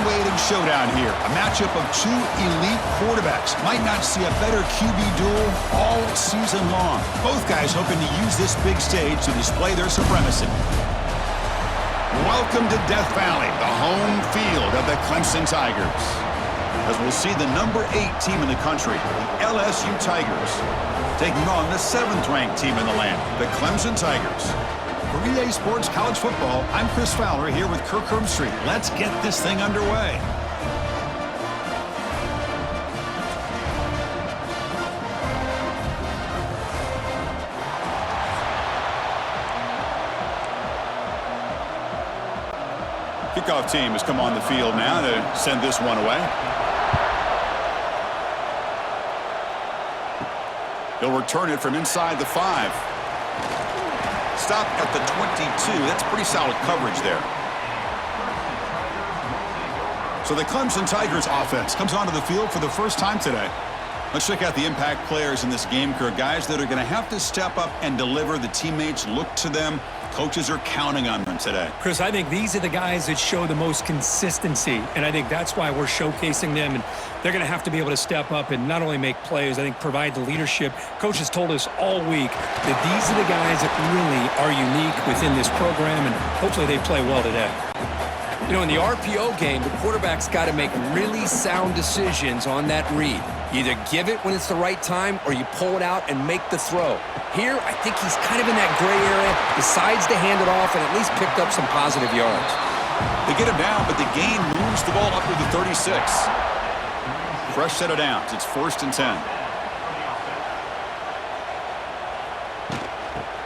awaited showdown here. A matchup of two elite quarterbacks. Might not see a better QB duel all season long. Both guys hoping to use this big stage to display their supremacy. Welcome to Death Valley, the home field of the Clemson Tigers. As we'll see the number 8 team in the country, the LSU Tigers, taking on the 7th-ranked team in the land, the Clemson Tigers. For EA Sports College Football, I'm Chris Fowler here with Kirk Herbstreit. Let's get this thing underway. Kickoff team has come on the field now to send this one away. They'll return it from inside the 5. Stop at the 22. That's pretty solid coverage there. So the Clemson Tigers offense comes onto the field for the first time today. Let's check out the impact players in this game, Kirk. Guys that are going to have to step up and deliver. The teammates look to them. Coaches are counting on them today. Chris, I think these are the guys that show the most consistency, and I think that's why we're showcasing them, and they're going to have to be able to step up and not only make plays, I think provide the leadership. Coaches told us all week that these are the guys that really are unique within this program, and hopefully they play well today. You know, in the RPO game, the quarterback's got to make really sound decisions on that read. You either give it when it's the right time or you pull it out and make the throw. Here, I think he's kind of in that gray area, decides to hand it off and at least picked up some positive yards. They get him down, but the gain moves the ball up to the 36. Fresh set of downs. It's 1st and 10.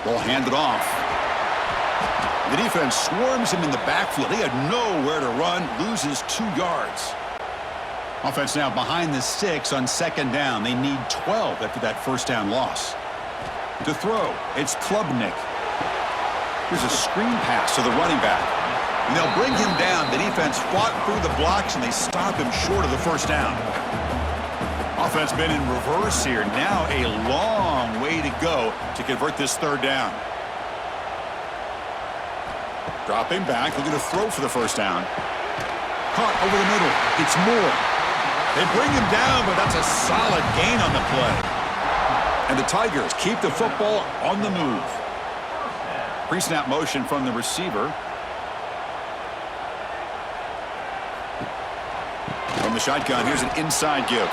Ball handed off. The defense swarms him in the backfield. He had nowhere to run, loses 2 yards. Offense now behind the 6 on 2nd down. They need 12 after that 1st down loss. To throw, it's Klubnik. Here's a screen pass to the running back. And they'll bring him down. The defense fought through the blocks, and they stop him short of the 1st down. Offense been in reverse here. Now a long way to go to convert this 3rd down. Dropping back, looking to throw for the 1st down. Caught over the middle. It's Moore. They bring him down, but that's a solid gain on the play. And the Tigers keep the football on the move. Pre-snap motion from the receiver. From the shotgun, here's an inside give.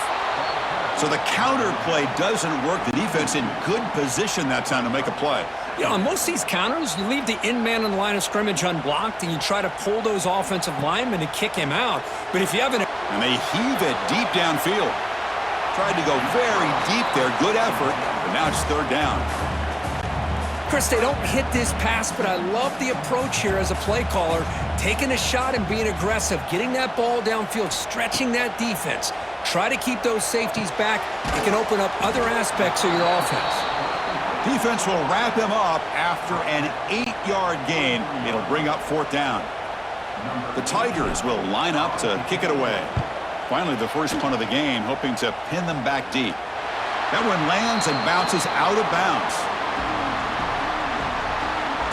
So the counter play doesn't work. The defense in good position that time to make a play. You know, on most of these counters, you leave the in-man on the line of scrimmage unblocked, and you try to pull those offensive linemen to kick him out. But if you haven't... And they heave it deep downfield. Tried to go very deep there. Good effort, but now it's 3rd down. Chris, they don't hit this pass, but I love the approach here as a play caller. Taking a shot and being aggressive, getting that ball downfield, stretching that defense. Try to keep those safeties back. It can open up other aspects of your offense. Defense will wrap him up after an 8-yard gain. It'll bring up 4th down. The Tigers will line up to kick it away. Finally, the first punt of the game, hoping to pin them back deep. That one lands and bounces out of bounds.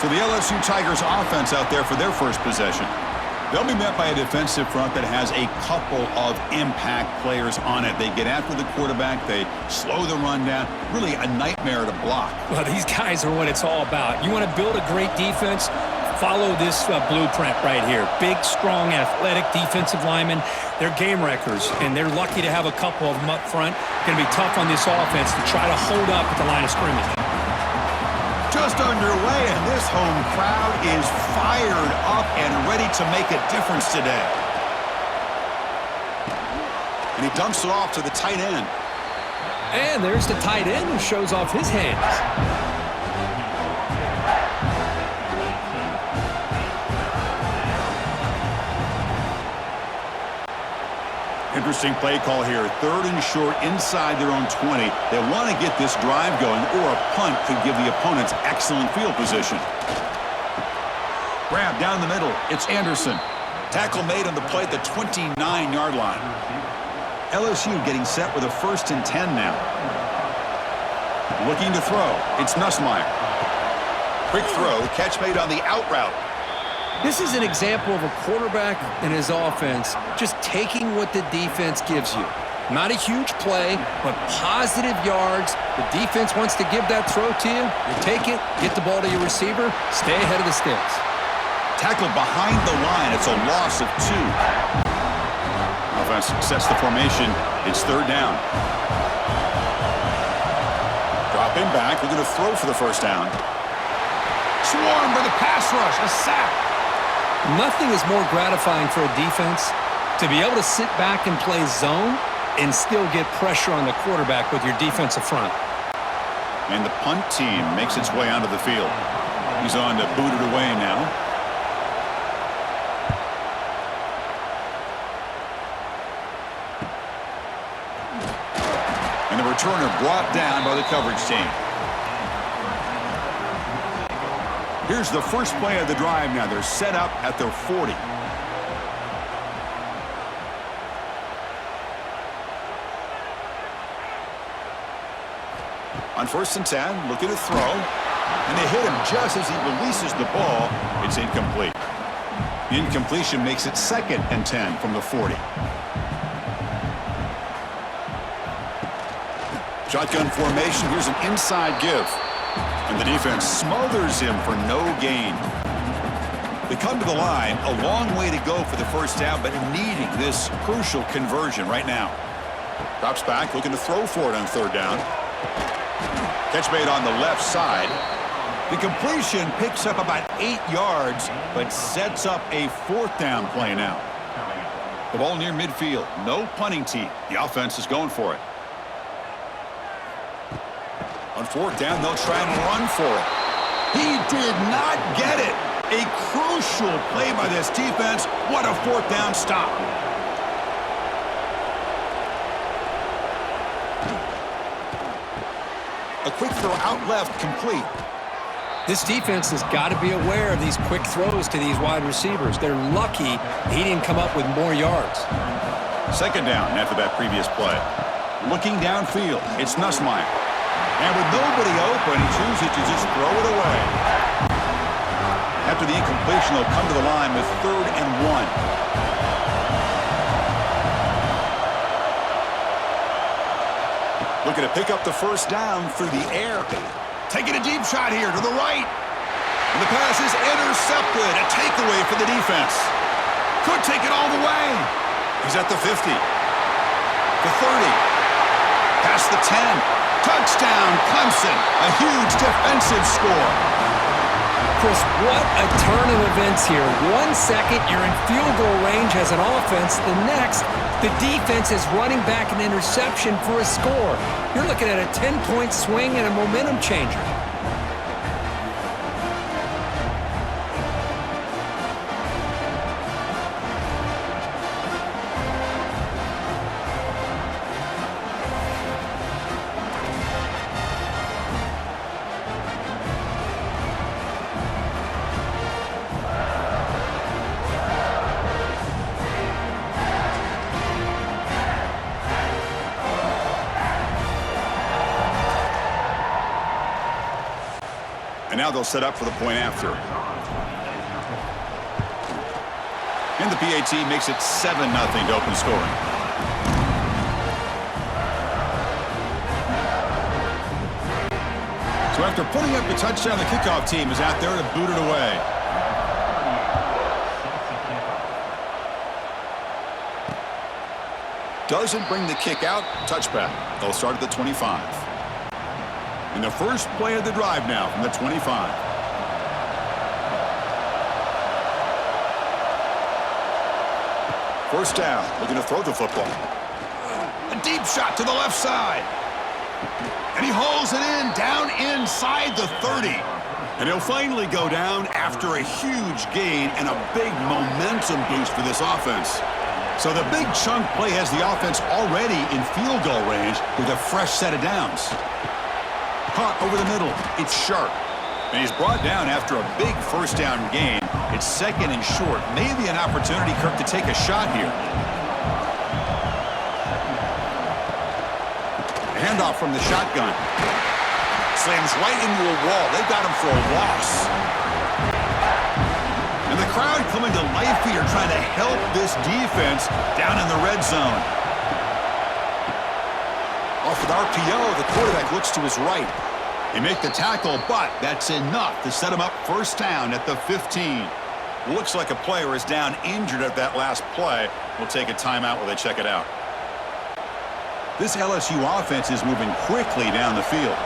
So the LSU Tigers offense out there for their first possession. They'll be met by a defensive front that has a couple of impact players on it. They get after the quarterback. They slow the run down. Really a nightmare to block. Well, these guys are what it's all about. You want to build a great defense? Follow this blueprint right here. Big, strong, athletic defensive linemen. They're game wreckers, and they're lucky to have a couple of them up front. Going to be tough on this offense to try to hold up at the line of scrimmage. Just underway, and this home crowd is fired up and ready to make a difference today. And he dumps it off to the tight end. And there's the tight end who shows off his hands. Interesting play call here. 3rd and short inside their own 20. They want to get this drive going, or a punt could give the opponents excellent field position. Grab down the middle. It's Anderson. Tackle made on the play at the 29-yard line. LSU getting set with a 1st and 10 now. Looking to throw. It's Nussmeier. Quick throw. Catch made on the out route. This is an example of a quarterback and his offense just taking what the defense gives you. Not a huge play, but positive yards. The defense wants to give that throw to you. You take it, get the ball to your receiver, stay ahead of the sticks. Tackled behind the line. It's a loss of 2. Offense sets the formation. It's 3rd down. Dropping back. We're going to throw for the 1st down. Swarmed by the pass rush. A sack. Nothing is more gratifying for a defense to be able to sit back and play zone and still get pressure on the quarterback with your defensive front. And the punt team makes its way onto the field. He's on to boot it away now. And the returner brought down by the coverage team. Here's the first play of the drive now. They're set up at their 40. On 1st and 10, looking to throw. And they hit him just as he releases the ball. It's incomplete. The incompletion makes it 2nd and 10 from the 40. Shotgun formation. Here's an inside give. And the defense smothers him for no gain. They come to the line. A long way to go for the 1st down, but needing this crucial conversion right now. Drops back, looking to throw for it on 3rd down. Catch made on the left side. The completion picks up about 8 yards, but sets up a 4th down play now. The ball near midfield. No punting team. The offense is going for it. On 4th down, they'll try and run for it. He did not get it. A crucial play by this defense. What a 4th down stop. A quick throw out left, complete. This defense has got to be aware of these quick throws to these wide receivers. They're lucky he didn't come up with more yards. 2nd down after that previous play. Looking downfield, it's Nussmeier. And with nobody open, he chooses to just throw it away. After the incompletion, they'll come to the line with 3rd and 1. Looking to pick up the 1st down through the air. Taking a deep shot here to the right. And the pass is intercepted. A takeaway for the defense. Could take it all the way. He's at the 50. The 30. Past the 10. Touchdown, Clemson. A huge defensive score. Chris, what a turn of events here. 1 second, you're in field goal range as an offense. The next, the defense is running back an interception for a score. You're looking at a 10-point swing and a momentum changer. And now they'll set up for the point after. And the PAT makes it 7-0 to open scoring. So after putting up the touchdown, the kickoff team is out there to boot it away. Doesn't bring the kick out. Touchback. They'll start at the 25. And the first play of the drive now from the 25. First down, looking to throw the football. A deep shot to the left side. And he hauls it in, down inside the 30. And he'll finally go down after a huge gain and a big momentum boost for this offense. So the big chunk play has the offense already in field goal range with a fresh set of downs. Caught over the middle. It's sharp. And he's brought down after a big first down gain. It's 2nd and short. Maybe an opportunity, Kirk, to take a shot here. Handoff from the shotgun. Slams right into a wall. They've got him for a loss. And the crowd coming to life here, trying to help this defense down in the red zone. Off with RPO, the quarterback looks to his right. They make the tackle, but that's enough to set him up first down at the 15. Looks like a player is down injured at that last play. We'll take a timeout while they check it out. This LSU offense is moving quickly down the field.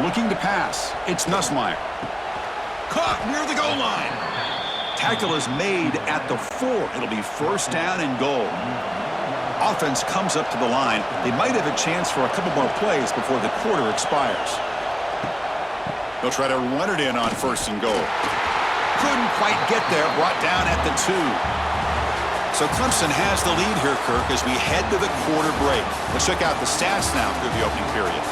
Looking to pass. It's Nussmeier. Caught near the goal line. Tackle is made at the 4. It'll be first down and goal. Offense comes up to the line. They might have a chance for a couple more plays before the quarter expires. They'll try to run it in on first and goal. Couldn't quite get there. Brought down at the 2. So Clemson has the lead here, Kirk, as we head to the quarter break. Let's check out the stats now through the opening period.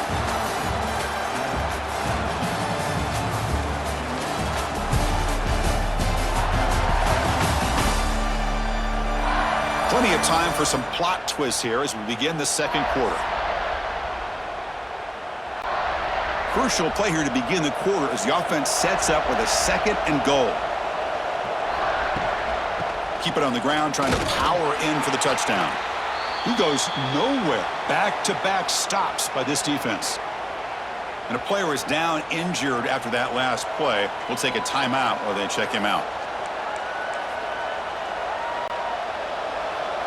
Plenty of time for some plot twists here as we begin the second quarter. Crucial play here to begin the quarter as the offense sets up with a second and goal. Keep it on the ground, trying to power in for the touchdown. He goes nowhere. Back-to-back stops by this defense. And a player is down injured after that last play. We'll take a timeout while they check him out.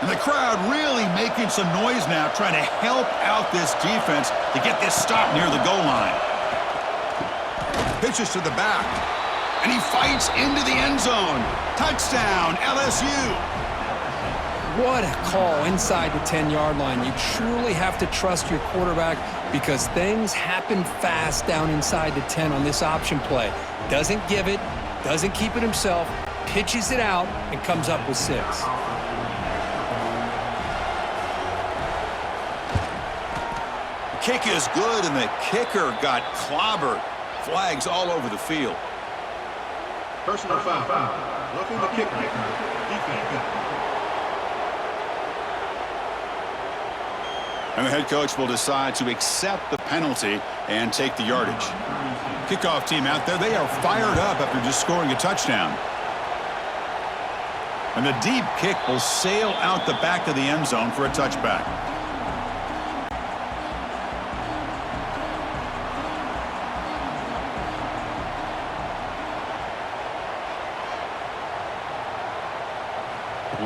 And the crowd really making some noise now, trying to help out this defense to get this stop near the goal line. Pitches to the back, and he fights into the end zone. Touchdown, LSU. What a call inside the 10-yard line. You truly have to trust your quarterback because things happen fast down inside the 10 on this option play. Doesn't give it, doesn't keep it himself, pitches it out, and comes up with 6. Kick is good, and the kicker got clobbered. Flags all over the field. Personal foul. Looking the kicker. Defense. And the head coach will decide to accept the penalty and take the yardage. Kickoff team out there, they are fired up after just scoring a touchdown. And the deep kick will sail out the back of the end zone for a touchback.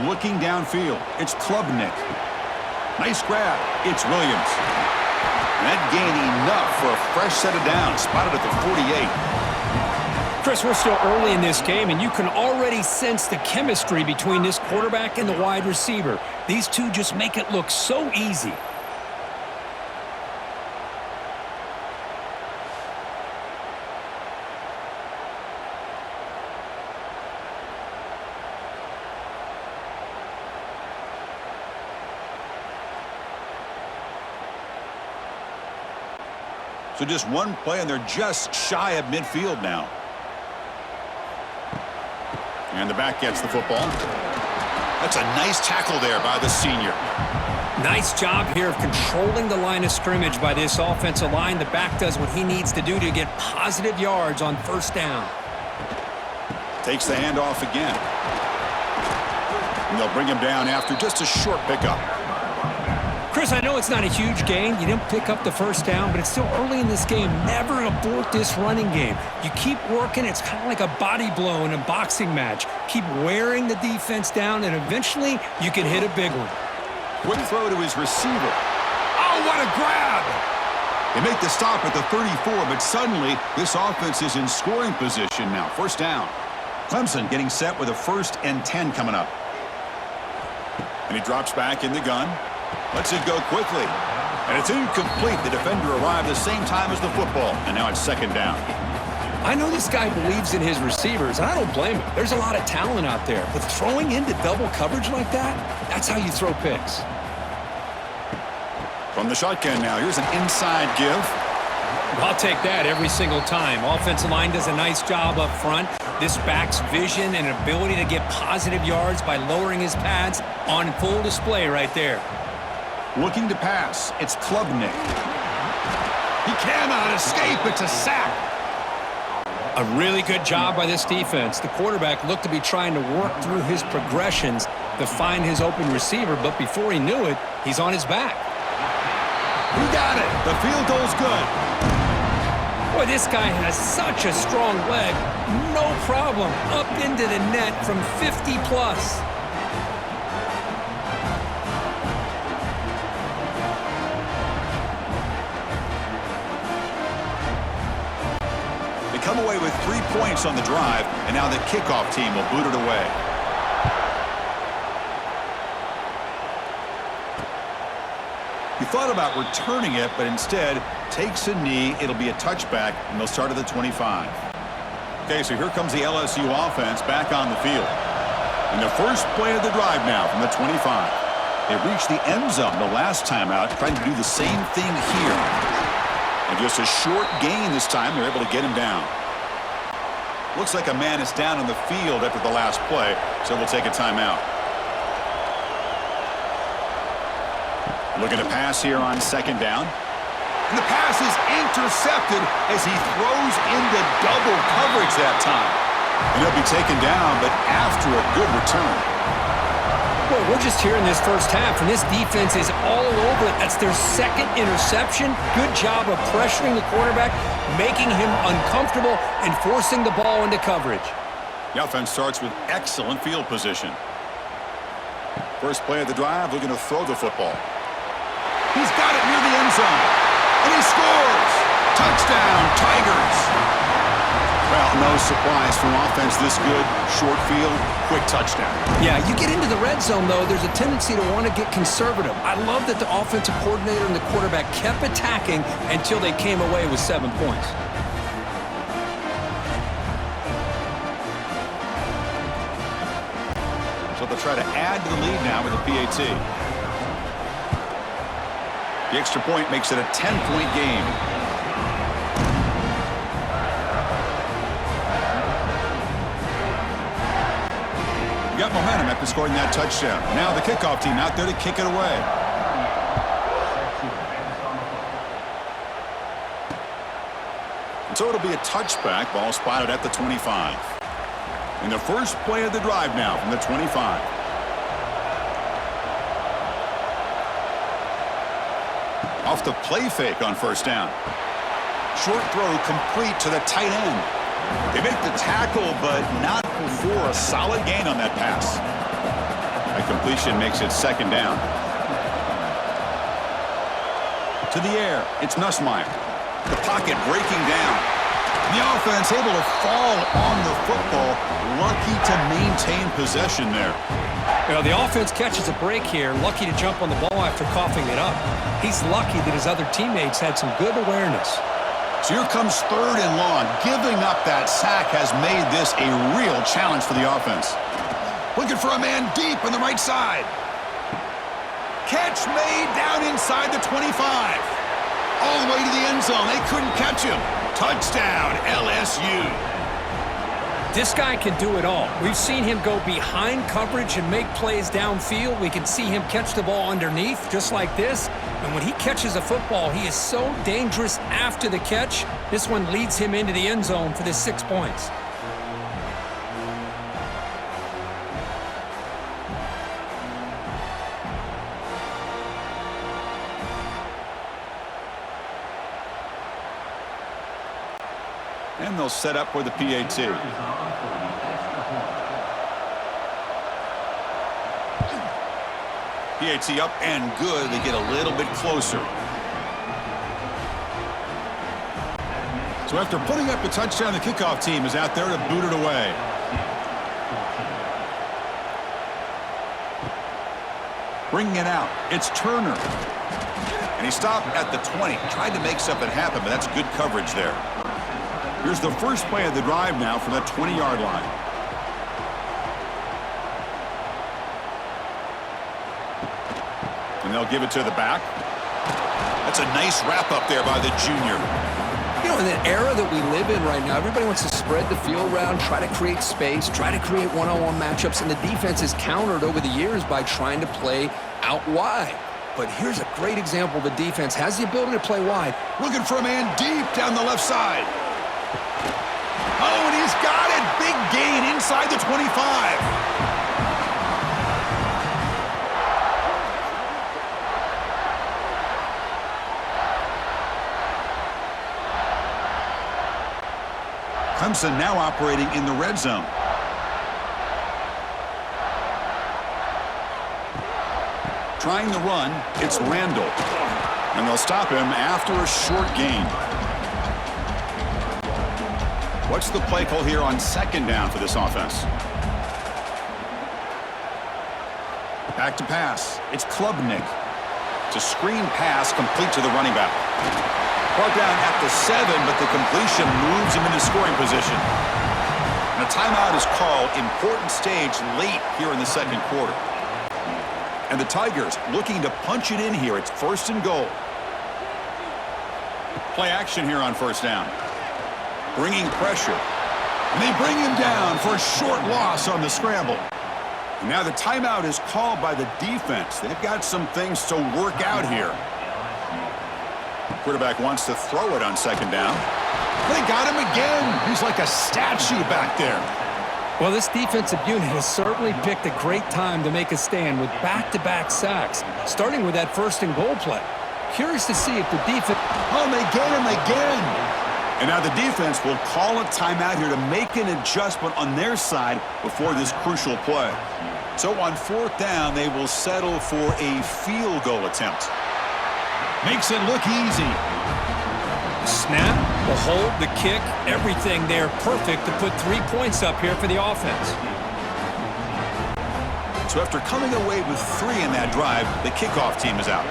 Looking downfield, it's Klubnik. Nice grab, it's Williams. And that gain enough for a fresh set of downs, spotted at the 48. Chris, we're still early in this game, and you can already sense the chemistry between this quarterback and the wide receiver. These two just make it look so easy. So just one play, and they're just shy of midfield now. And the back gets the football. That's a nice tackle there by the senior. Nice job here of controlling the line of scrimmage by this offensive line. The back does what he needs to do to get positive yards on first down. Takes the handoff again. And they'll bring him down after just a short pickup. Chris, I know it's not a huge gain. You didn't pick up the first down, but it's still early in this game. Never abort this running game. You keep working. It's kind of like a body blow in a boxing match. Keep wearing the defense down, and eventually you can hit a big one. Quick throw to his receiver. Oh, what a grab! They make the stop at the 34, but suddenly this offense is in scoring position now. First down. Clemson getting set with a 1st and 10 coming up. And he drops back in the gun. Lets it go quickly. And it's incomplete. The defender arrived the same time as the football. And now it's second down. I know this guy believes in his receivers, and I don't blame him. There's a lot of talent out there. But throwing into double coverage like that, that's how you throw picks. From the shotgun now, here's an inside give. I'll take that every single time. Offensive line does a nice job up front. This back's vision and ability to get positive yards by lowering his pads on full display right there. Looking to pass, it's Klubnik. He cannot escape, it's a sack. A really good job by this defense. The quarterback looked to be trying to work through his progressions to find his open receiver, but before he knew it, he's on his back. He got it. The field goal's good. Boy, this guy has such a strong leg. No problem. Up into the net from 50 plus. They come away with 3 points on the drive, and now the kickoff team will boot it away. He thought about returning it, but instead takes a knee. It'll be a touchback, and they'll start at the 25. Okay, so here comes the LSU offense back on the field. And the first play of the drive now from the 25. They reached the end zone the last time out, trying to do the same thing here. And just a short gain this time, they're able to get him down. Looks like a man is down on the field after the last play, so we'll take a timeout. Looking to pass here on second down. And the pass is intercepted as he throws into double coverage that time. And he'll be taken down, but after a good return. Boy, we're just here in this first half, and this defense is all over it. That's their second interception. Good job of pressuring the quarterback, making him uncomfortable, and forcing the ball into coverage. The offense starts with excellent field position. First play of the drive, looking to throw the football. He's got it near the end zone. And he scores! Touchdown, Tigers! Well, no surprise from offense this good. Short field, quick touchdown. Yeah, you get into the red zone, though, there's a tendency to want to get conservative. I love that the offensive coordinator and the quarterback kept attacking until they came away with 7 points. So they'll try to add to the lead now with a PAT. The extra point makes it a 10-point game. You got momentum after scoring that touchdown. Now the kickoff team out there to kick it away. And so it'll be a touchback, ball spotted at the 25. And the first play of the drive now from the 25. Off the play fake on first down. Short throw complete to the tight end. They make the tackle, but not before a solid gain on that pass. That completion makes it second down. To the air, it's Nussmeier. The pocket breaking down. The offense able to fall on the football. Lucky to maintain possession there. Well, the offense catches a break here. Lucky to jump on the ball after coughing it up. He's lucky that his other teammates had some good awareness. So here comes third and long. Giving up that sack has made this a real challenge for the offense. Looking for a man deep on the right side. Catch made down inside the 25. All the way to the end zone. They couldn't catch him. Touchdown, LSU. This guy can do it all. We've seen him go behind coverage and make plays downfield. We can see him catch the ball underneath, just like this. And when he catches a football, he is so dangerous after the catch. This one leads him into the end zone for the 6 points. And they'll set up for the PAT. PAT up and good. They get a little bit closer. So after putting up the touchdown, the kickoff team is out there to boot it away. Bringing it out, it's Turner. And he stopped at the 20. Tried to make something happen, but that's good coverage there. Here's the first play of the drive now from that 20-yard line. And they'll give it to the back. That's a nice wrap up there by the junior. You know, in the era that we live in right now, everybody wants to spread the field around, try to create space, try to create one-on-one matchups, and the defense is countered over the years by trying to play out wide. But here's a great example. The defense has the ability to play wide. Looking for a man deep down the left side. got it. Big gain inside the 25. Clemson now operating in the red zone. Trying the run, it's Randall. And they'll stop him after a short gain. What's the play call here on second down for this offense? Back to pass. It's Klubnik. It's a screen pass complete to the running back. Brought down at the 7, but the completion moves him into scoring position. And a timeout is called. Important stage late here in the second quarter. And the Tigers looking to punch it in here. It's 1st and goal. Play action here on 1st down. Bringing pressure. And they bring him down for a short loss on the scramble. And now the timeout is called by the defense. They've got some things to work out here. Quarterback wants to throw it on 2nd down. They got him again. He's like a statue back there. Well, this defensive unit has certainly picked a great time to make a stand with back-to-back sacks, starting with that 1st and goal play. Curious to see if the defense... Oh, they get him again. And now the defense will call a timeout here to make an adjustment on their side before this crucial play. So on 4th down, they will settle for a field goal attempt. Makes it look easy. Snap, the hold, the kick, everything there perfect to put 3 points up here for the offense. So after coming away with 3 in that drive, the kickoff team is out.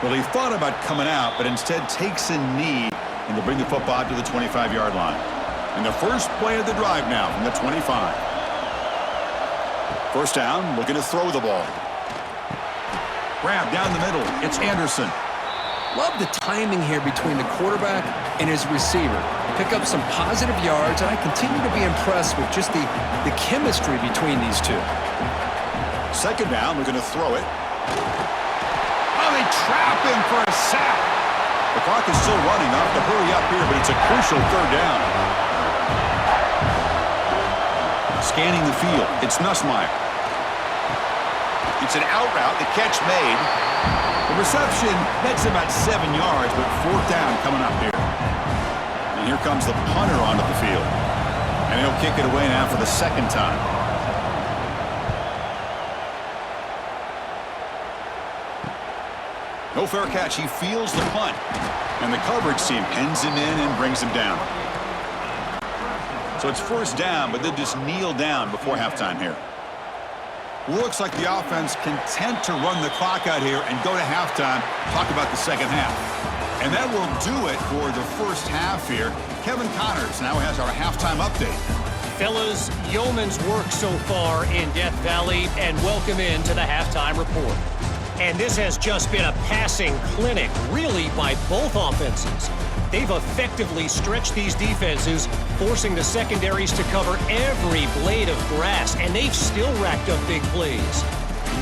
Well, he thought about coming out, but instead takes a knee and to bring the football to the 25-yard line. And the first play of the drive now from the 25. 1st down, looking to throw the ball. Grab down the middle. It's Anderson. Love the timing here between the quarterback and his receiver. Pick up some positive yards, and I continue to be impressed with just the chemistry between these two. 2nd down, looking to throw it. Oh, they trap him for a sack. The clock is still running. They'll have to hurry up here, but it's a crucial 3rd down. Scanning the field, it's Nussmeier. It's an out route, the catch made. The reception, that's about 7 yards, but 4th down coming up here. And here comes the punter onto the field. And he'll kick it away now for the 2nd time. No fair catch, he feels the punt. And the coverage team pins him in and brings him down. So it's 1st down, but they'll just kneel down before halftime here. Looks like the offense content to run the clock out here and go to halftime. Talk about the 2nd half. And that will do it for the 1st half here. Kevin Connors now has our halftime update. Fellas, yeoman's work so far in Death Valley, and welcome into the halftime report. And this has just been a passing clinic, really, by both offenses. They've effectively stretched these defenses, forcing the secondaries to cover every blade of grass, and they've still racked up big plays.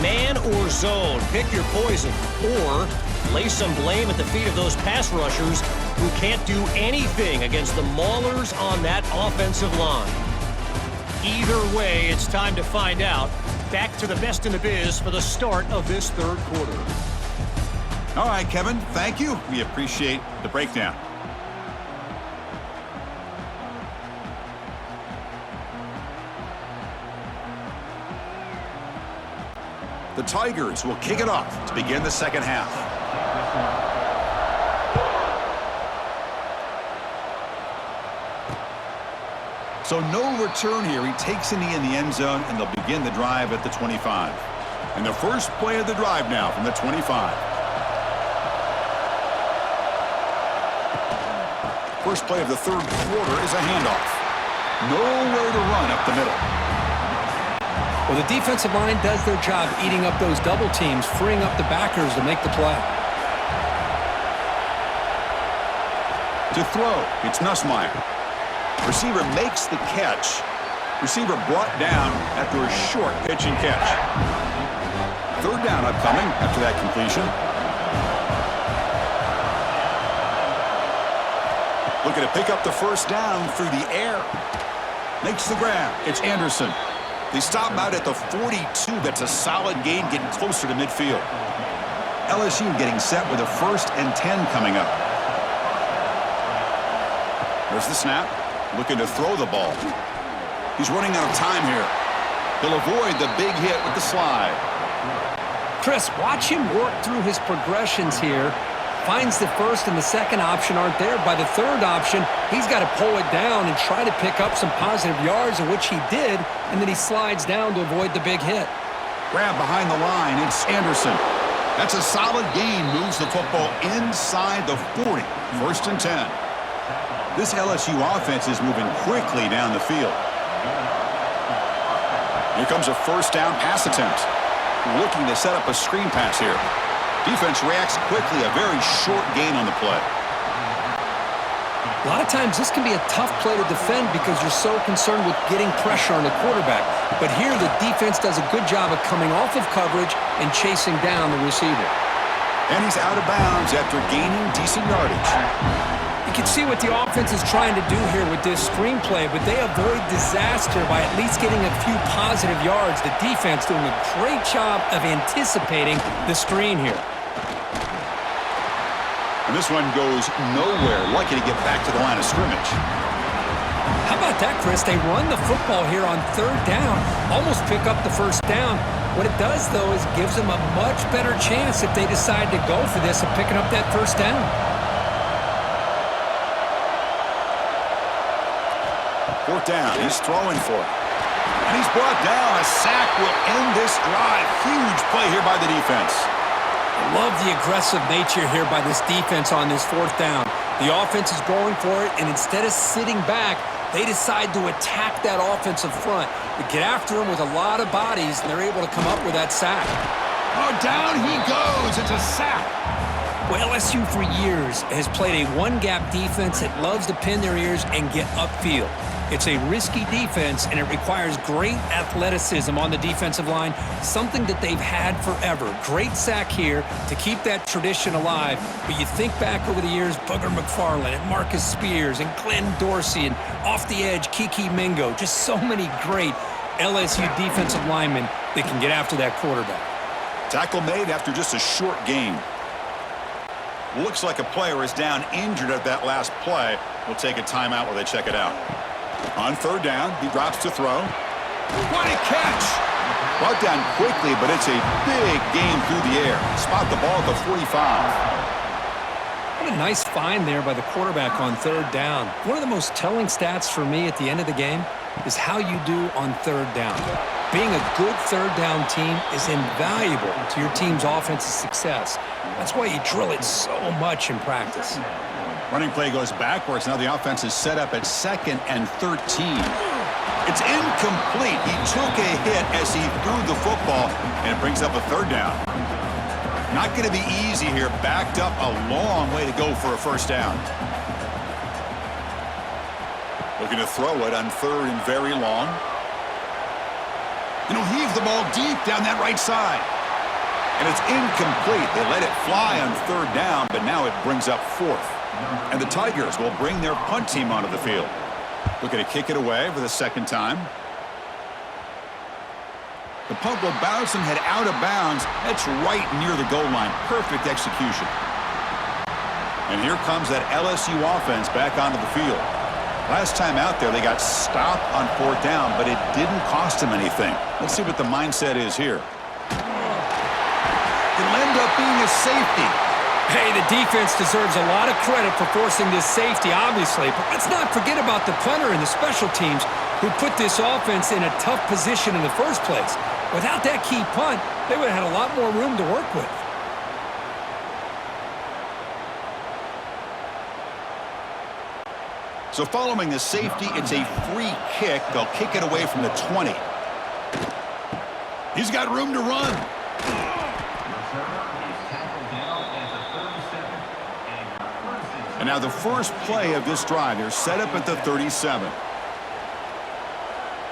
Man or zone, pick your poison, or lay some blame at the feet of those pass rushers who can't do anything against the maulers on that offensive line. Either way, it's time to find out. Back to the best in the biz for the start of this 3rd quarter. All right, Kevin, thank you. We appreciate the breakdown. The Tigers will kick it off to begin the 2nd half. So no return here. He takes a knee in the end zone, and they'll begin the drive at the 25. And the first play of the drive now from the 25. First play of the 3rd quarter is a handoff. Nowhere to run up the middle. Well, the defensive line does their job eating up those double teams, freeing up the backers to make the play. To throw, it's Nussmeier. Receiver makes the catch. Receiver brought down after a short pitch and catch. 3rd down upcoming after that completion. Looking to pick up the first down through the air. Makes the grab. It's Anderson. They stop out at the 42. That's a solid gain, getting closer to midfield. LSU getting set with a 1st and 10 coming up. There's the snap. Looking to throw the ball. He's running out of time here. He'll avoid the big hit with the slide. Chris, watch him work through his progressions here. Finds the first and the second option aren't there. By the third option, he's got to pull it down and try to pick up some positive yards, of which he did, and then he slides down to avoid the big hit. Grab behind the line. It's Anderson. That's a solid gain. Moves the football inside the 40. 1st and 10. This LSU offense is moving quickly down the field. Here comes a 1st down pass attempt. Looking to set up a screen pass here. Defense reacts quickly. A very short gain on the play. A lot of times this can be a tough play to defend because you're so concerned with getting pressure on the quarterback. But here the defense does a good job of coming off of coverage and chasing down the receiver. And he's out of bounds after gaining decent yardage. You can see what the offense is trying to do here with this screenplay, but they avoid disaster by at least getting a few positive yards. The defense doing a great job of anticipating the screen here. And this one goes nowhere. Lucky to get back to the line of scrimmage. How about that, Chris? They run the football here on 3rd down, almost pick up the 1st down. What it does, though, is gives them a much better chance if they decide to go for this of picking up that 1st down. Fourth down, he's throwing for it. And he's brought down. A sack will end this drive. Huge play here by the defense. I love the aggressive nature here by this defense on this 4th down. The offense is going for it, and instead of sitting back, they decide to attack that offensive front. They get after him with a lot of bodies, and they're able to come up with that sack. Oh, down he goes. It's a sack. Well, LSU for years has played a one-gap defense that loves to pin their ears and get upfield. It's a risky defense, and it requires great athleticism on the defensive line, something that they've had forever. Great sack here to keep that tradition alive. But you think back over the years, Booger McFarland and Marcus Spears and Glenn Dorsey and off the edge, Kiki Mingo. Just so many great LSU defensive linemen that can get after that quarterback. Tackle made after just a short gain. Looks like a player is down injured at that last play. We'll take a timeout while they check it out. On 3rd down, he drops to throw. What a catch! Brought down quickly, but it's a big gain through the air. Spot the ball at the 45. What a nice find there by the quarterback on 3rd down. One of the most telling stats for me at the end of the game is how you do on 3rd down. Being a good 3rd down team is invaluable to your team's offensive success. That's why you drill it so much in practice. Running play goes backwards. Now the offense is set up at 2nd and 13. It's incomplete. He took a hit as he threw the football, and it brings up a 3rd down. Not going to be easy here. Backed up a long way to go for a 1st down. Looking to throw it on 3rd and very long. And he'll heave the ball deep down that right side. And it's incomplete. They let it fly on 3rd down, but now it brings up 4th. And the Tigers will bring their punt team onto the field. Looking to kick it away for the 2nd time. The punt will bounce and head out of bounds. That's right near the goal line. Perfect execution. And here comes that LSU offense back onto the field. Last time out there, they got stopped on 4th down, but it didn't cost them anything. Let's see what the mindset is here. It'll end up being a safety. Hey, the defense deserves a lot of credit for forcing this safety, obviously. But let's not forget about the punter and the special teams who put this offense in a tough position in the first place. Without that key punt, they would have had a lot more room to work with. So following the safety, it's a free kick. They'll kick it away from the 20. He's got room to run. And now the first play of this drive, they're set up at the 37.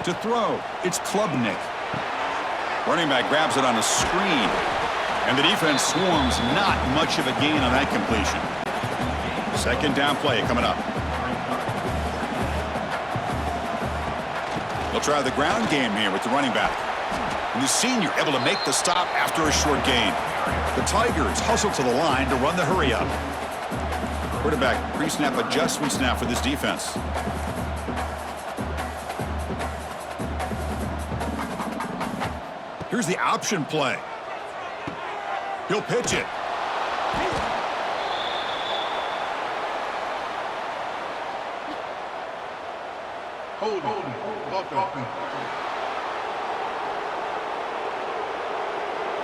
To throw, it's Klubnik. Running back grabs it on a screen. And the defense swarms. Not much of a gain on that completion. 2nd down play coming up. They'll try the ground game here with the running back. And the senior able to make the stop after a short gain. The Tigers hustle to the line to run the hurry up. Quarterback pre-snap adjustments now for this defense. Here's the option play. He'll pitch it. Hold on.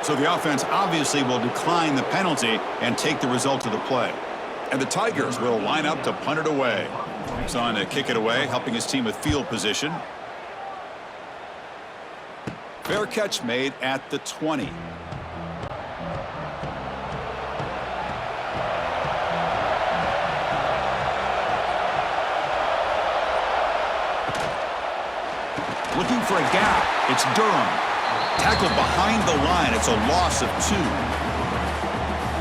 So the offense obviously will decline the penalty and take the result of the play. And the Tigers will line up to punt it away. He's on to kick it away, helping his team with field position. Fair catch made at the 20. Looking for a gap. It's Durham. Tackled behind the line. It's a loss of 2.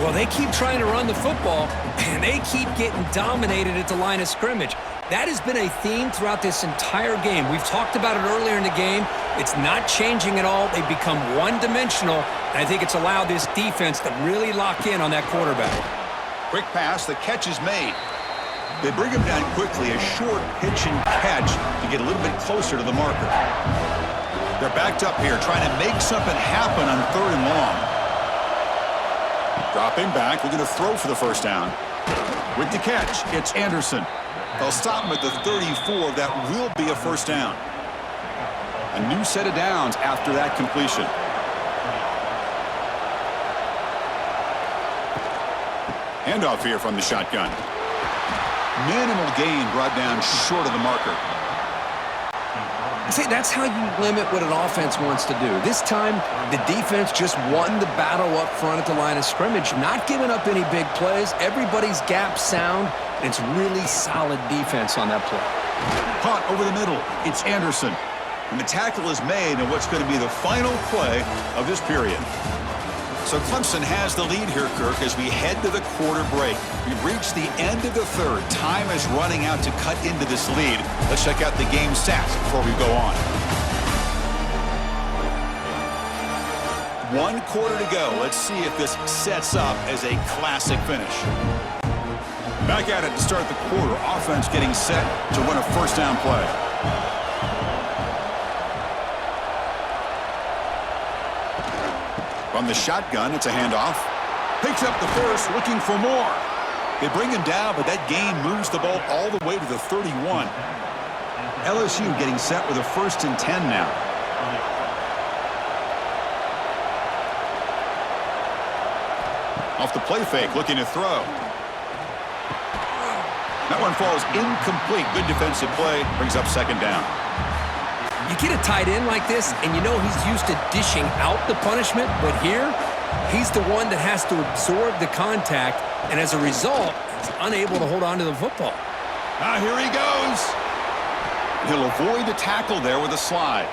Well, they keep trying to run the football, and they keep getting dominated at the line of scrimmage. That has been a theme throughout this entire game. We've talked about it earlier in the game. It's not changing at all. They've become one-dimensional, and I think it's allowed this defense to really lock in on that quarterback. Quick pass. The catch is made. They bring him down quickly. A short pitch and catch to get a little bit closer to the marker. They're backed up here, trying to make something happen on 3rd and long. Dropping back, looking to throw for the first down. With the catch, it's Anderson. They'll stop him at the 34. That will be a first down. A new set of downs after that completion. Handoff here from the shotgun. Minimal gain brought down short of the marker. See, that's how you limit what an offense wants to do. This time, the defense just won the battle up front at the line of scrimmage, not giving up any big plays. Everybody's gap sound, and it's really solid defense on that play. Caught over the middle. It's Anderson. And the tackle is made in what's going to be the final play of this period. So Clemson has the lead here, Kirk, as we head to the quarter break. We've reached the end of the 3rd. Time is running out to cut into this lead. Let's check out the game stats before we go on. 1 quarter to go. Let's see if this sets up as a classic finish. Back at it to start the quarter. Offense getting set to run a first down play. From the shotgun, it's a handoff. Picks up the first, looking for more. They bring him down, but that gain moves the ball all the way to the 31. LSU getting set with a 1st and 10 now. Off the play fake, looking to throw. That one falls incomplete. Good defensive play, brings up 2nd down. You get a tight end like this, and you know he's used to dishing out the punishment, but here, he's the one that has to absorb the contact, and as a result, he's unable to hold on to the football. Here he goes. He'll avoid the tackle there with a slide.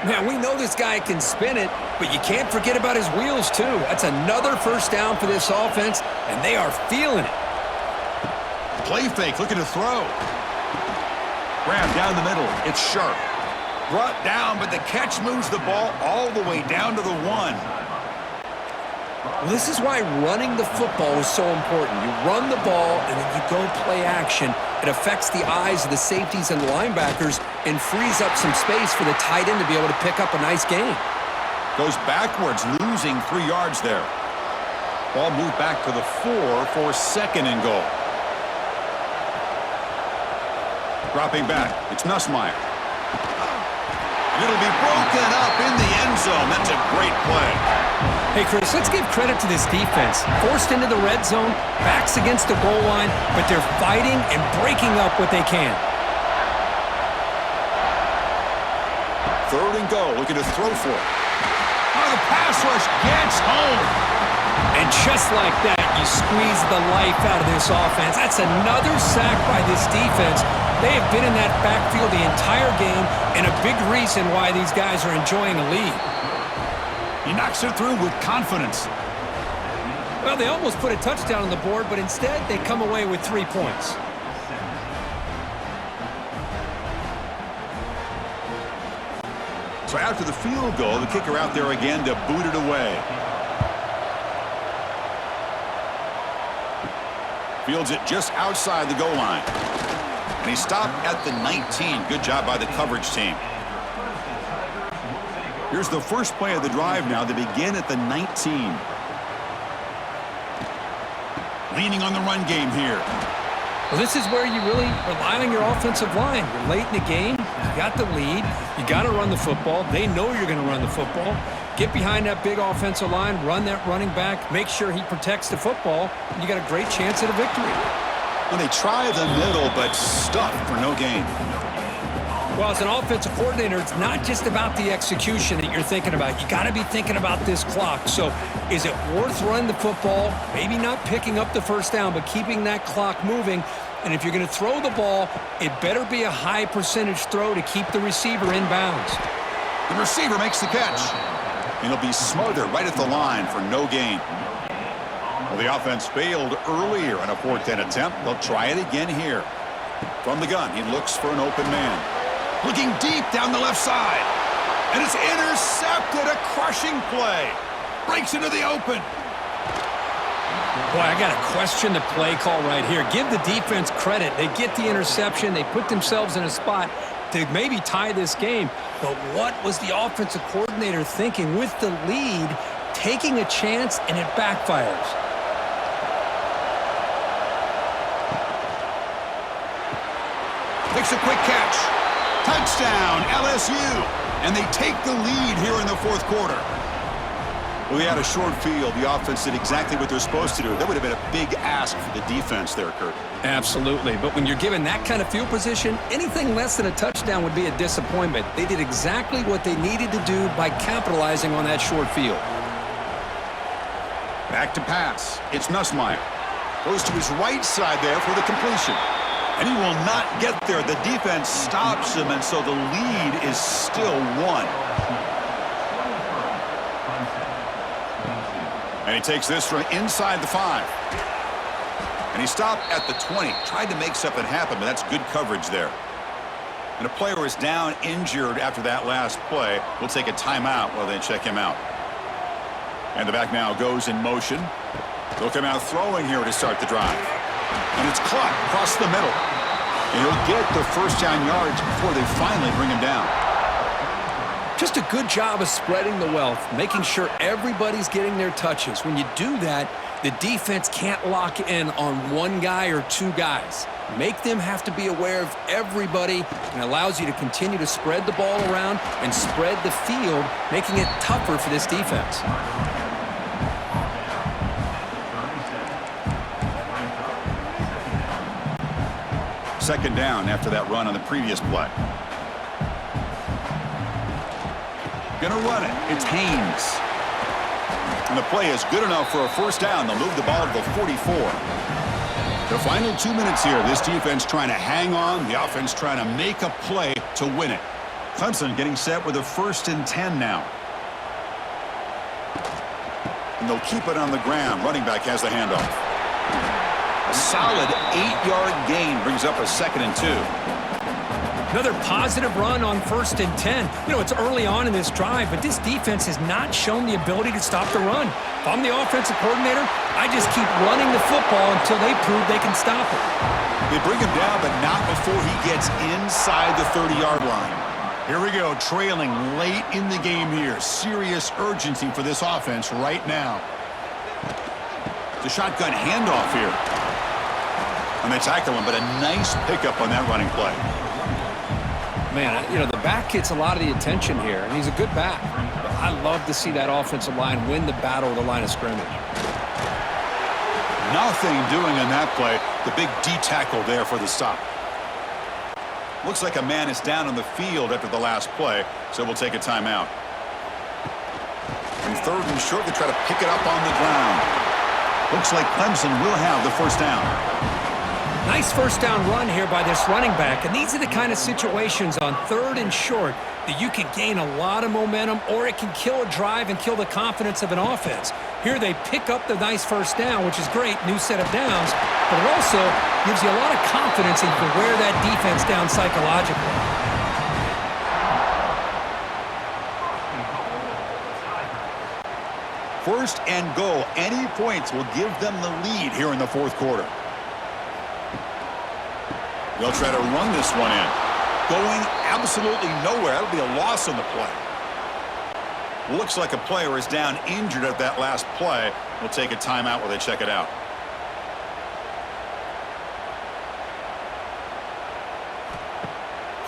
Man, we know this guy can spin it, but you can't forget about his wheels, too. That's another first down for this offense, and they are feeling it. Play fake, looking to throw. Grab down the middle. It's sharp. Brought down, but the catch moves the ball all the way down to the 1. Well, this is why running the football is so important. You run the ball, and then you go play action. It affects the eyes of the safeties and the linebackers and frees up some space for the tight end to be able to pick up a nice gain. Goes backwards, losing 3 yards there. Ball moved back to the 4 for 2nd and goal. Dropping back, it's Nussmeier. It'll be broken up in the end zone. That's a great play. Hey, Chris, let's give credit to this defense. Forced into the red zone, backs against the goal line, but they're fighting and breaking up what they can. 3rd and goal, looking to throw for it. Oh, the pass rush gets home. And just like that, you squeeze the life out of this offense. That's another sack by this defense. They have been in that backfield the entire game, and a big reason why these guys are enjoying a lead. He knocks it through with confidence. Well, they almost put a touchdown on the board, but instead they come away with 3 points. So after the field goal, the kicker out there again to boot it away. Fields it just outside the goal line. And he stopped at the 19. Good job by the coverage team. Here's the first play of the drive now. They begin at the 19. Leaning on the run game here. Well, this is where you really rely on your offensive line. You're late in the game. You got the lead. You got to run the football. They know you're going to run the football. Get behind that big offensive line. Run that running back. Make sure he protects the football. And you got a great chance at a victory. Well, they try the middle, but stuffed for no gain. Well, as an offensive coordinator, it's not just about the execution that you're thinking about. You got to be thinking about this clock. So is it worth running the football? Maybe not picking up the first down, but keeping that clock moving. And if you're going to throw the ball, it better be a high percentage throw to keep the receiver in bounds. The receiver makes the catch. And he'll be smothered right at the line for no gain. Well, the offense failed earlier on a 4th down attempt. They'll try it again here. From the gun, he looks for an open man. Looking deep down the left side. And it's intercepted. A crushing play. Breaks into the open. Boy, I got to question the play call right here. Give the defense credit. They get the interception. They put themselves in a spot to maybe tie this game. But what was the offensive coordinator thinking with the lead, taking a chance, and it backfires? Makes a quick catch. Touchdown, LSU. And they take the lead here in the 4th quarter. Well, they had a short field. The offense did exactly what they're supposed to do. That would have been a big ask for the defense there, Kurt. Absolutely. But when you're given that kind of field position, anything less than a touchdown would be a disappointment. They did exactly what they needed to do by capitalizing on that short field. Back to pass. It's Nussmeier. Goes to his right side there for the completion. And he will not get there. The defense stops him, and so the lead is still 1. And he takes this from inside the 5. And he stopped at the 20. Tried to make something happen, but that's good coverage there. And a player is down injured after that last play. We'll take a timeout while they check him out. And the back now goes in motion. They'll come out throwing here to start the drive. And it's caught across the middle. And he'll get the first down yards before they finally bring him down. Just a good job of spreading the wealth, making sure everybody's getting their touches. When you do that, the defense can't lock in on one guy or two guys. Make them have to be aware of everybody, and allows you to continue to spread the ball around and spread the field, making it tougher for this defense. Second down after that run on the previous play. Gonna run it. It's Haynes. And the play is good enough for a first down. They'll move the ball to the 44. The final 2 minutes here. This defense trying to hang on. The offense trying to make a play to win it. Clemson getting set with a 1st and 10 now. And they'll keep it on the ground. Running back has the handoff. A solid 8-yard gain brings up a 2nd and 2. Another positive run on 1st and 10. You know, it's early on in this drive, but this defense has not shown the ability to stop the run. If I'm the offensive coordinator, I just keep running the football until they prove they can stop it. They bring him down, but not before he gets inside the 30-yard line. Here we go, trailing late in the game here. Serious urgency for this offense right now. The shotgun handoff here. And they tackle him, but a nice pickup on that running play. Man, you know, the back gets a lot of the attention here, and he's a good back. But I love to see that offensive line win the battle of the line of scrimmage. Nothing doing on that play. The big D tackle there for the stop. Looks like a man is down on the field after the last play, so we'll take a timeout. And 3rd and short, they try to pick it up on the ground. Looks like Clemson will have the first down. Nice first down run here by this running back, and these are the kind of situations on 3rd and short that you can gain a lot of momentum, or it can kill a drive and kill the confidence of an offense. Here they pick up the nice first down, which is great, new set of downs, but it also gives you a lot of confidence and you can wear that defense down psychologically. First and goal. Any points will give them the lead here in the fourth quarter. They'll try to run this one in. Going absolutely nowhere. That'll be a loss on the play. Looks like a player is down injured at that last play. We'll take a timeout while they check it out.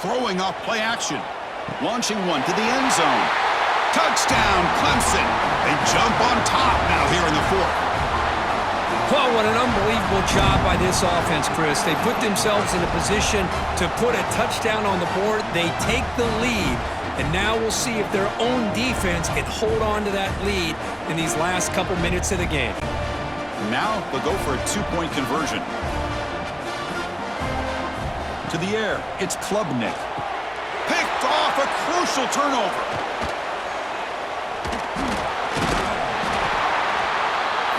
Throwing off play action. Launching one to the end zone. Touchdown, Clemson. They jump on top now here in the fourth. Oh, what an unbelievable job by this offense, Chris. They put themselves in a position to put a touchdown on the board. They take the lead, and now we'll see if their own defense can hold on to that lead in these last couple minutes of the game. Now they'll go for a two-point conversion. To the air, it's Klubnik. Picked off, a crucial turnover.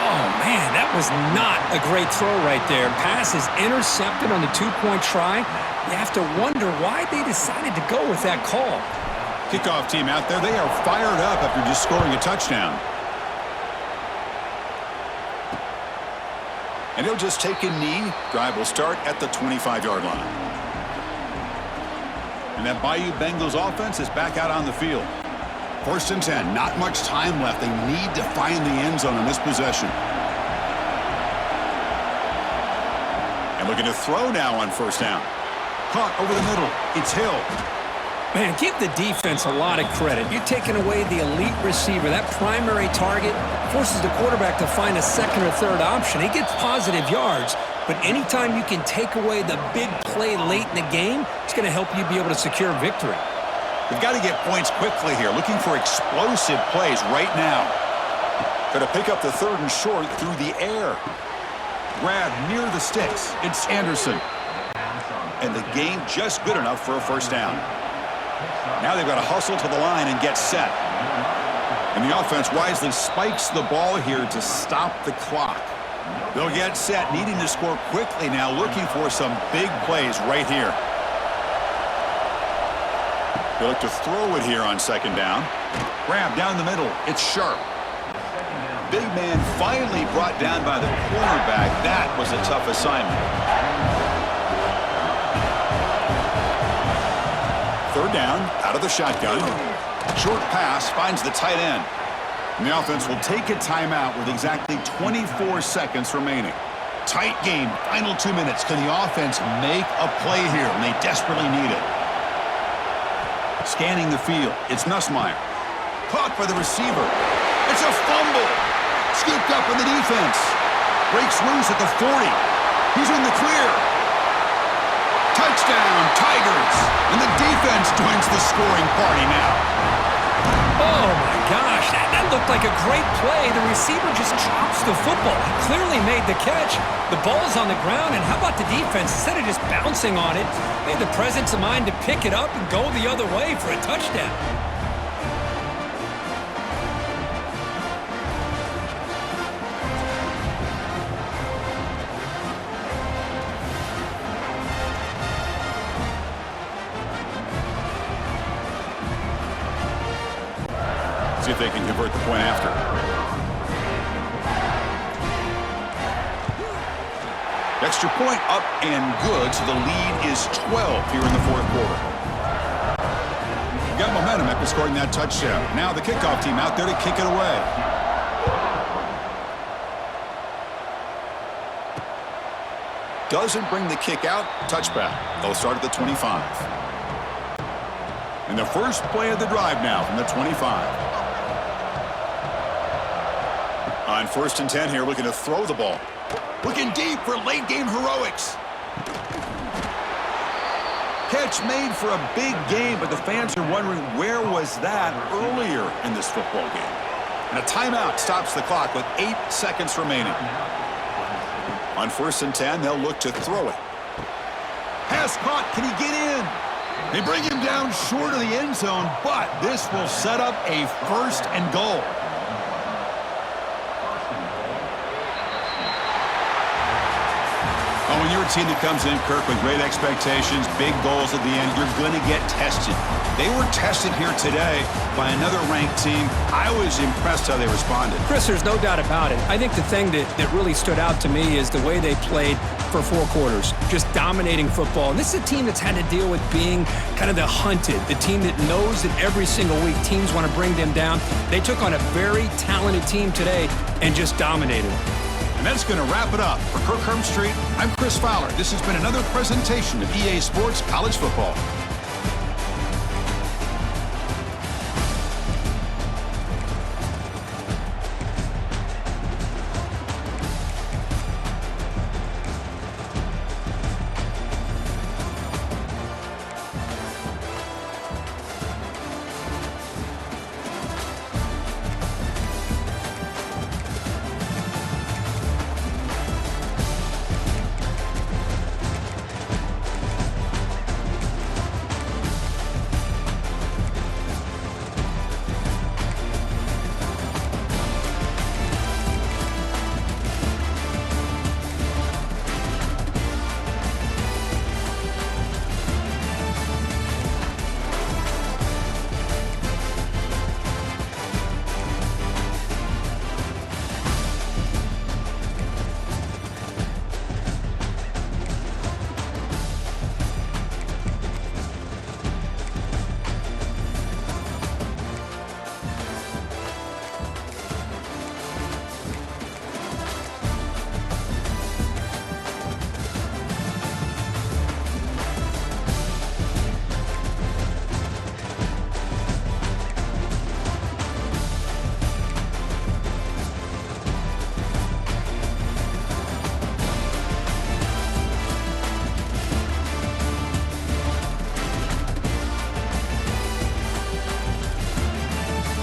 Oh, man, that was not a great throw right there. Pass is intercepted on the two-point try. You have to wonder why they decided to go with that call. Kickoff team out there, they are fired up after just scoring a touchdown. And he'll just take a knee. Drive will start at the 25-yard line. And that Bayou Bengals offense is back out on the field. First and 10, not much time left. They need to find the end zone in this possession. And looking to throw now on first down. Caught over the middle. It's Hill. Man, give the defense a lot of credit. You're taking away the elite receiver. That primary target forces the quarterback to find a second or third option. He gets positive yards, but anytime you can take away the big play late in the game, it's going to help you be able to secure victory. They've got to get points quickly here, looking for explosive plays right now. Got to pick up the third and short through the air. Grab near the sticks. It's Anderson. And the game just good enough for a first down. Now they've got to hustle to the line and get set. And the offense wisely spikes the ball here to stop the clock. They'll get set, needing to score quickly now, looking for some big plays right here. They look to throw it here on second down. Grab down the middle. It's Sharp. Big man finally brought down by the cornerback. That was a tough assignment. Third down, out of the shotgun. Short pass finds the tight end. And the offense will take a timeout with exactly 24 seconds remaining. Tight game, final 2 minutes. Can the offense make a play here when they desperately need it? Scanning the field, it's Nussmeier. Caught by the receiver. It's a fumble. Scooped up in the defense. Breaks loose at the 40. He's in the clear. Touchdown, Tigers. And the defense joins the scoring party now. Oh, my gosh. That looked like a great play. The receiver just drops the football. He clearly made the catch. The ball's on the ground, and how about the defense? Instead of just bouncing on it, they had the presence of mind to pick it up and go the other way for a touchdown. See if they can convert the point after. Extra point up and good, so the lead is 12 here in the fourth quarter. Got momentum after scoring that touchdown. Now the kickoff team out there to kick it away. Doesn't bring the kick out. Touchback. They'll start at the 25. And the first play of the drive now from the 25. On first and 10 here, looking to throw the ball. Looking deep for late game heroics. Catch made for a big game, but the fans are wondering where was that earlier in this football game. And a timeout stops the clock with 8 seconds remaining. On first and 10, they'll look to throw it. Pass caught. Can he get in? They bring him down short of the end zone, but this will set up a first and goal. you're a team that comes in, Kirk, with great expectations, big goals at the end, you're going to get tested. They were tested here today by another ranked team. I was impressed how they responded. Chris, there's no doubt about it. I think the thing that really stood out to me is the way they played for 4 quarters, just dominating football. And this is a team that's had to deal with being kind of the hunted, the team that knows that every single week teams want to bring them down. They took on a very talented team today and just dominated. And that's going to wrap it up. For Kirk Street, I'm Chris Fowler. This has been another presentation of EA Sports College Football.